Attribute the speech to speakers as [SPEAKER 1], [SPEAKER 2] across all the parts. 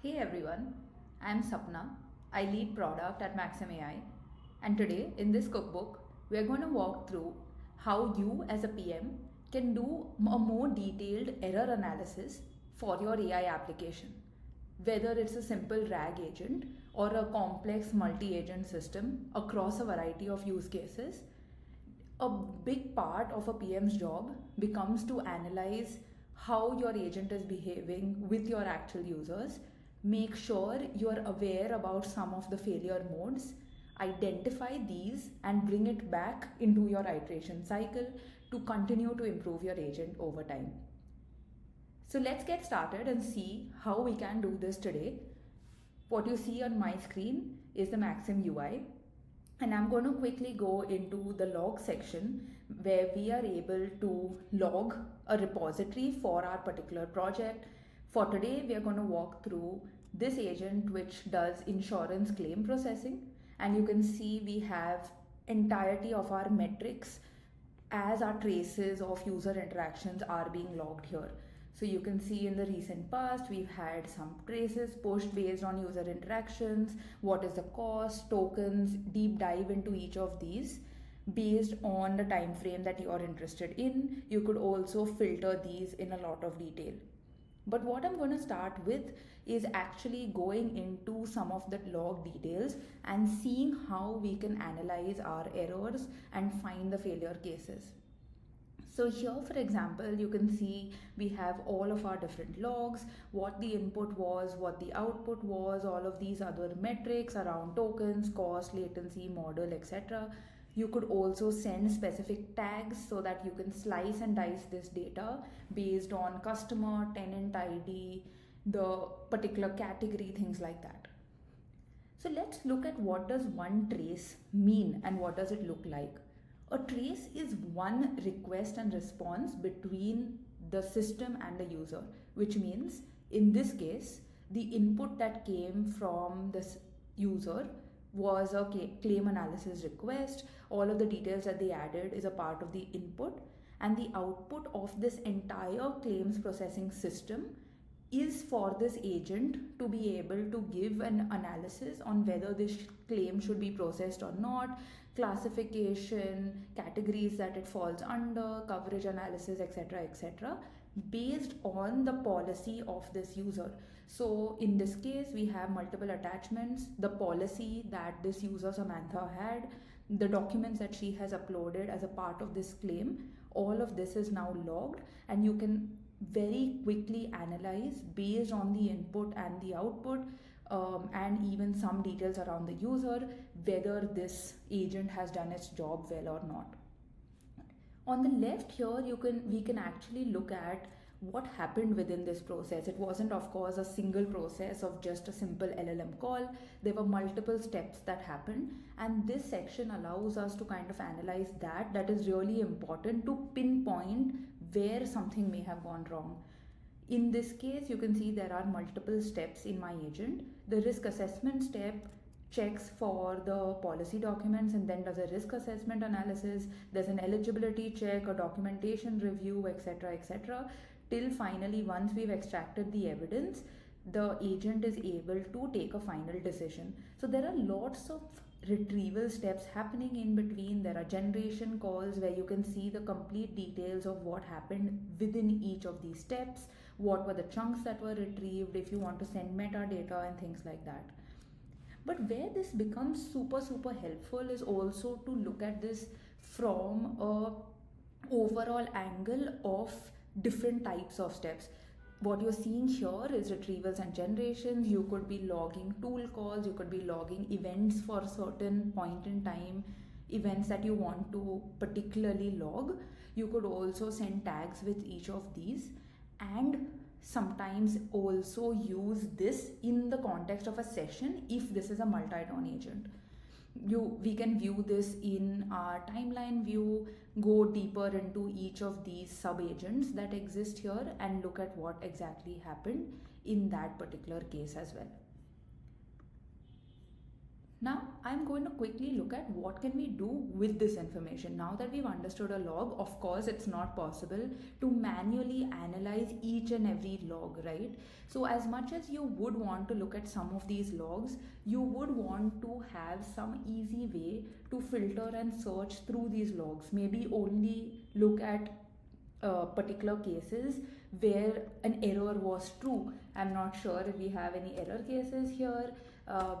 [SPEAKER 1] Hey everyone, I'm Sapna. I lead product at Maxim AI. And today in this cookbook, we're going to walk through how you as a PM can do a more detailed error analysis for your AI application. Whether it's a simple RAG agent or a complex multi-agent system across a variety of use cases, a big part of a PM's job becomes to analyze how your agent is behaving with your actual users, make sure you're aware about some of the failure modes, identify these, and bring it back into your iteration cycle to continue to improve your agent over time. So let's get started and see how we can do this today. What you see on my screen is the Maxim UI, and I'm going to quickly go into the log section where we are able to log a repository for our particular project. For today, we are going to walk through this agent which does insurance claim processing, and you can see we have entirety of our metrics as our traces of user interactions are being logged here. So you can see in the recent past, we've had some traces pushed based on user interactions, what is the cost, tokens, deep dive into each of these based on the time frame that you are interested in. You could also filter these in a lot of detail. But what I'm going to start with is actually going into some of the log details and seeing how we can analyze our errors and find the failure cases. So here, for example, you can see we have all of our different logs, what the input was, what the output was, all of these other metrics around tokens, cost, latency, model, etc. You could also send specific tags so that you can slice and dice this data based on customer, tenant ID, the particular category, things like that. So let's look at what does one trace mean and what does it look like. A trace is one request and response between the system and the user, which means in this case, the input that came from this user was a claim analysis request. All of the details that they added is a part of the input, and the output of this entire claims processing system is for this agent to be able to give an analysis on whether this claim should be processed or not, classification, categories that it falls under, coverage analysis, etc., etc., based on the policy of this user. So in this case, we have multiple attachments, the policy that this user Samantha had, the documents that she has uploaded as a part of this claim. All of this is now logged, and you can very quickly analyze based on the input and the output, and even some details around the user, whether this agent has done its job well or not. On the left here, we can actually look at what happened within this process. It wasn't, of course, a single process of just a simple LLM call. There were multiple steps that happened, and this section allows us to kind of analyze that. That is really important to pinpoint where something may have gone wrong. In this case, you can see there are multiple steps in my agent. The risk assessment step checks for the policy documents and then does a risk assessment analysis. There's an eligibility check, a documentation review, etc., etc., till finally, once we've extracted the evidence, the agent is able to take a final decision. So there are lots of retrieval steps happening in between. There are generation calls where you can see the complete details of what happened within each of these steps, what were the chunks that were retrieved, if you want to send metadata and things like that. But where this becomes super helpful is also to look at this from a overall angle of different types of steps. What you're seeing here is retrievals and generations. You could be logging tool calls, you could be logging events for a certain point in time, events that you want to particularly log. You could also send tags with each of these, and sometimes also use this in the context of a session if this is a multi-turn agent. We can view this in our timeline view, go deeper into each of these sub agents that exist here and look at what exactly happened in that particular case as well. Now I'm going to quickly look at what can we do with this information. Now that we've understood a log, of course, it's not possible to manually analyze each and every log, right? So as much as you would want to look at some of these logs, you would want to have some easy way to filter and search through these logs. Maybe only look at particular cases where an error was true. I'm not sure if we have any error cases here,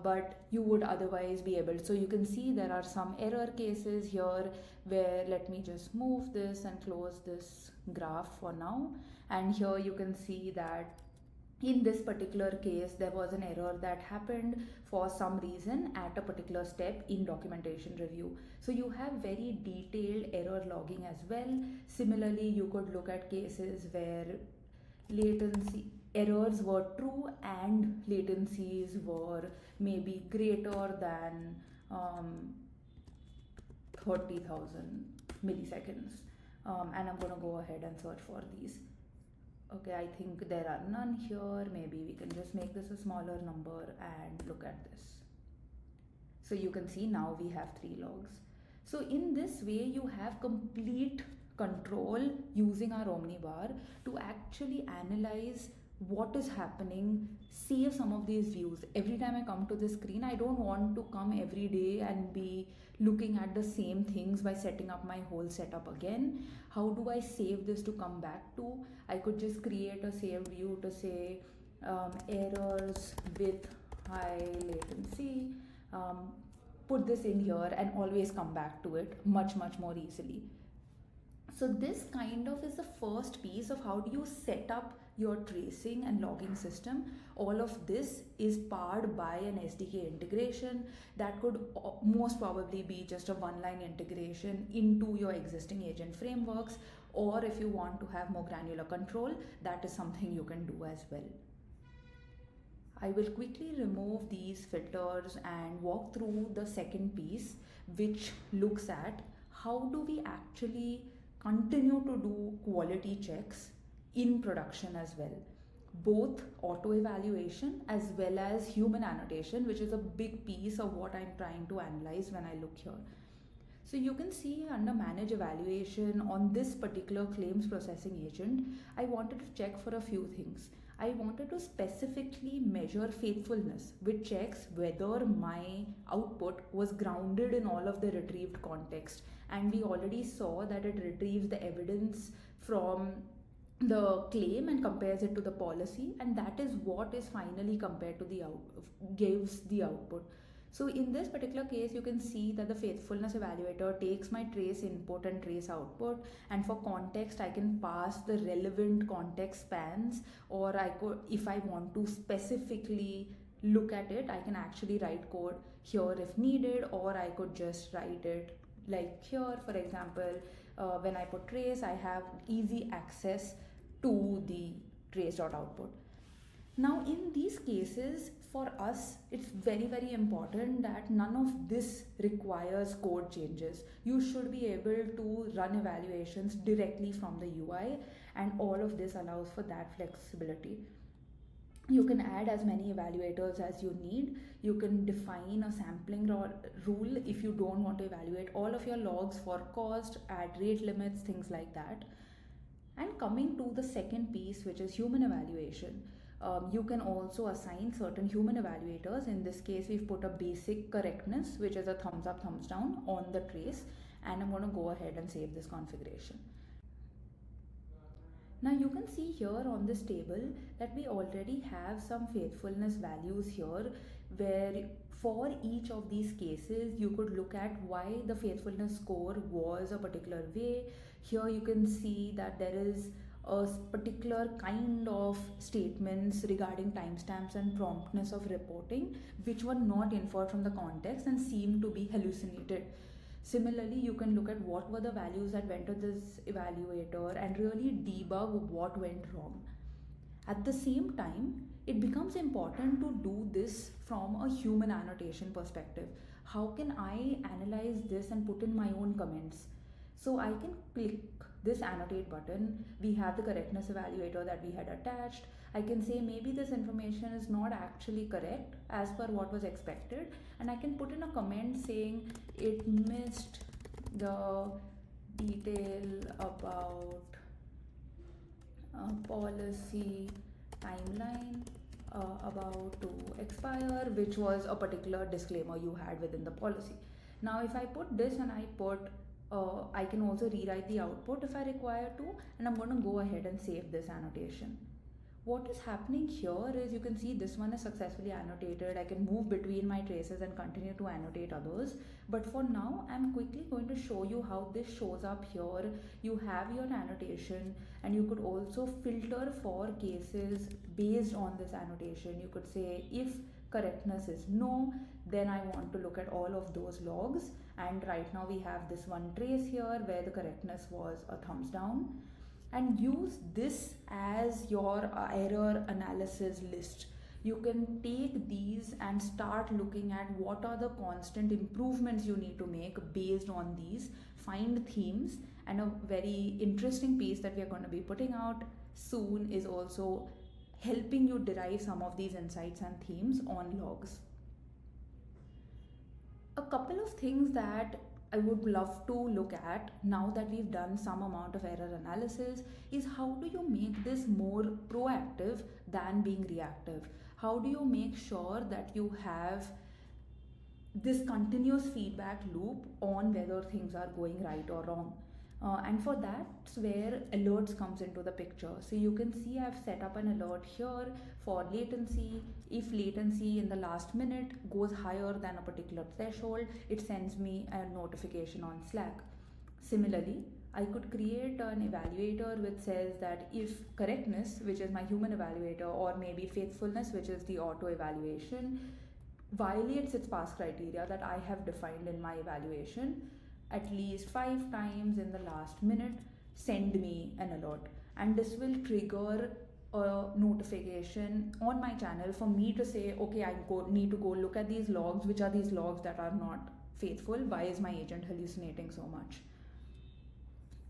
[SPEAKER 1] but you would otherwise be able. So you can see there are some error cases here where, let me just move this and close this graph for now. And here you can see that in this particular case, there was an error that happened for some reason at a particular step in documentation review. So you have very detailed error logging as well. Similarly, you could look at cases where latency errors were true and latencies were maybe greater than 30,000 milliseconds. And I'm going to go ahead and search for these. Okay, I think there are none here. Maybe we can just make this a smaller number and look at this. So you can see now we have 3 logs. So in this way, you have complete control using our Omnibar to actually analyze what is happening, save some of these views. Every time I come to this screen, I don't want to come every day and be looking at the same things by setting up my whole setup again. How do I save this to come back to? I could just create a saved view to say errors with high latency, put this in here and always come back to it much more easily. So this kind of is the first piece of how do you set up your tracing and logging system. All of this is powered by an SDK integration that could most probably be just a one-line integration into your existing agent frameworks, or if you want to have more granular control, that is something you can do as well. I will quickly remove these filters and walk through the second piece, which looks at how do we actually continue to do quality checks in production as well, both auto evaluation as well as human annotation, which is a big piece of what I'm trying to analyze when I look here. So you can see under manage evaluation on this particular claims processing agent, I wanted to check for a few things. I wanted to specifically measure faithfulness, which checks whether my output was grounded in all of the retrieved context. And we already saw that it retrieves the evidence from the claim and compares it to the policy, and that is what is finally compared to gives the output. So in this particular case, you can see that the faithfulness evaluator takes my trace input and trace output, and for context I can pass the relevant context spans, or I could, if I want to specifically look at it, I can actually write code here if needed, or I could just write it like here. For example, when I put trace, I have easy access to the trace.output. Now in these cases, for us, it's very important that none of this requires code changes. You should be able to run evaluations directly from the UI, and all of this allows for that flexibility. You can add as many evaluators as you need. You can define a sampling rule if you don't want to evaluate all of your logs for cost, add rate limits, things like that. And coming to the second piece, which is human evaluation, you can also assign certain human evaluators. In this case, we've put a basic correctness, which is a thumbs up, thumbs down on the trace, and I'm going to go ahead and save this configuration. Now you can see here on this table that we already have some faithfulness values here, where for each of these cases you could look at why the faithfulness score was a particular way. Here you can see that there is a particular kind of statements regarding timestamps and promptness of reporting which were not inferred from the context and seem to be hallucinated. Similarly, you can look at what were the values that went to this evaluator and really debug what went wrong. At the same time, it becomes important to do this from a human annotation perspective. How can I analyze this and put in my own comments? So I can click this annotate button. We have the correctness evaluator that we had attached. I can say maybe this information is not actually correct as per what was expected, and I can put in a comment saying it missed the detail about policy timeline about to expire, which was a particular disclaimer you had within the policy. Now, if I put this and I put, I can also rewrite the output if I require to, and I'm going to go ahead and save this annotation. What is happening here is you can see this one is successfully annotated. I can move between my traces and continue to annotate others. But for now, I'm quickly going to show you how this shows up here. You have your annotation, and you could also filter for cases based on this annotation. You could say if correctness is no, then I want to look at all of those logs. And right now we have this one trace here where the correctness was a thumbs down, and use this as your error analysis list. You can take these and start looking at what are the constant improvements you need to make based on these, find themes. And a very interesting piece that we are going to be putting out soon is also helping you derive some of these insights and themes on logs. A couple of things that I would love to look at now that we've done some amount of error analysis is how do you make this more proactive than being reactive? How do you make sure that you have this continuous feedback loop on whether things are going right or wrong? And for that's where alerts comes into the picture. So you can see I've set up an alert here for latency. If latency in the last minute goes higher than a particular threshold, it sends me a notification on Slack. Similarly, I could create an evaluator which says that if correctness, which is my human evaluator, or maybe faithfulness, which is the auto evaluation, violates its pass criteria that I have defined in my evaluation at least 5 times in the last minute, send me an alert. And this will trigger a notification on my channel for me to say, okay, I need to go look at these logs. Which are these logs that are not faithful? Why is my agent hallucinating so much?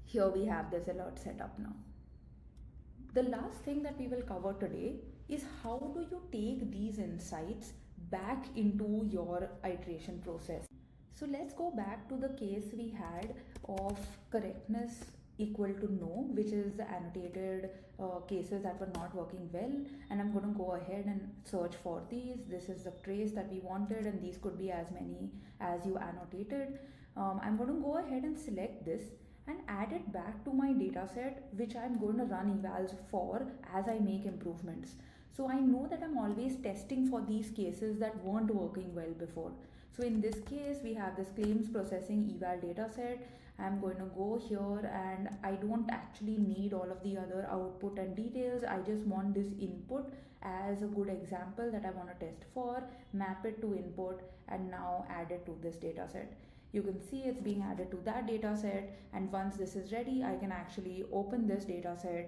[SPEAKER 1] Here we have this alert set up now. The last thing that we will cover today is how do you take these insights back into your iteration process. So let's go back to the case we had of correctness equal to no, which is the annotated cases that were not working well. And I'm going to go ahead and search for these. This is the trace that we wanted, and these could be as many as you annotated. I'm going to go ahead and select this and add it back to my data set, which I'm going to run evals for as I make improvements. So I know that I'm always testing for these cases that weren't working well before. So in this case, we have this claims processing eval dataset. I'm going to go here, and I don't actually need all of the other output and details. I just want this input as a good example that I want to test for, map it to input, and now add it to this dataset. You can see it's being added to that dataset, and once this is ready, I can actually open this dataset.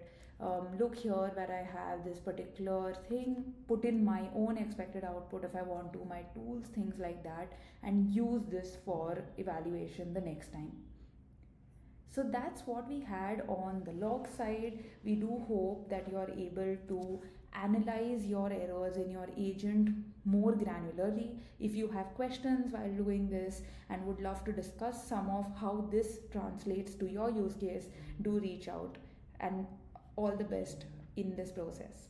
[SPEAKER 1] Look here where I have this particular thing, put in my own expected output if I want to, my tools, things like that, and use this for evaluation the next time. So that's what we had on the log side. We do hope that you are able to analyze your errors in your agent more granularly. If you have questions while doing this and would love to discuss some of how this translates to your use case, do reach out, and all the best in this process.